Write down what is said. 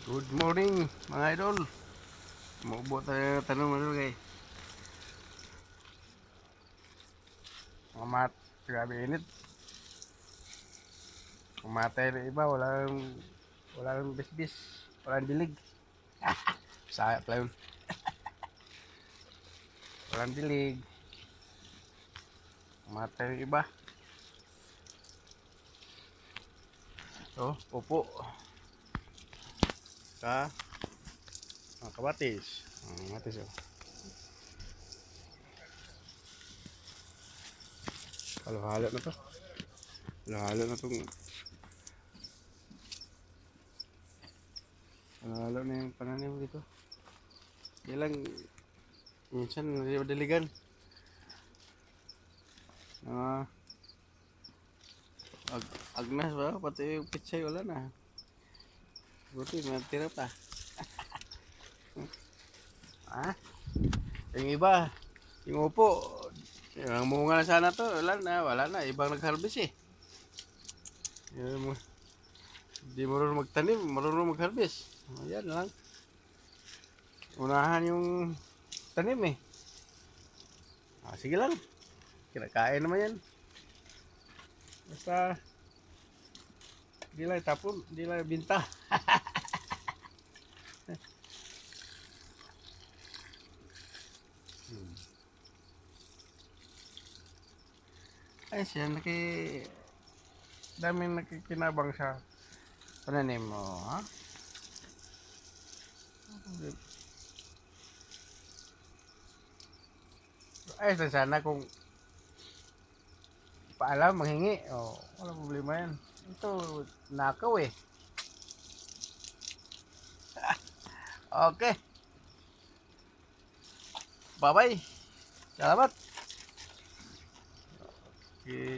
Good morning mga idol. Maubo tayo ng tanong mga kay. Mga mat, grabe init. Kumatay na iba, walang bisbis, walang dilig. Sayap lang yun. Walang dilig. Kumatay na iba. So, upo. Ka, kabatis. Kabatis oh. Halo-halo na to. Halo-halo na tong halo na yung pananim dito. Yan lang, minsan diligan. Ah, agnas ba? Pati yung pitsay wala na. Buti, matira pa. Ah, yung iba, yung upo, yung bunga na sana to, wala na, ibang nag-harvest eh. Yung, di marunong magtanim, marunong mag-harvest. Ayan lang. Unahan yung tanim eh. Sige lang, kinakain naman yan. Basta, di lang tapon, di lang binta. Ay siya, daming nakikinabang sa pananim mo, ha? Ayos lang sana kung paalam, manghingi. Oh, wala problema yan. Ito, nakaw eh. Okay, bye-bye. Salamat. Okay.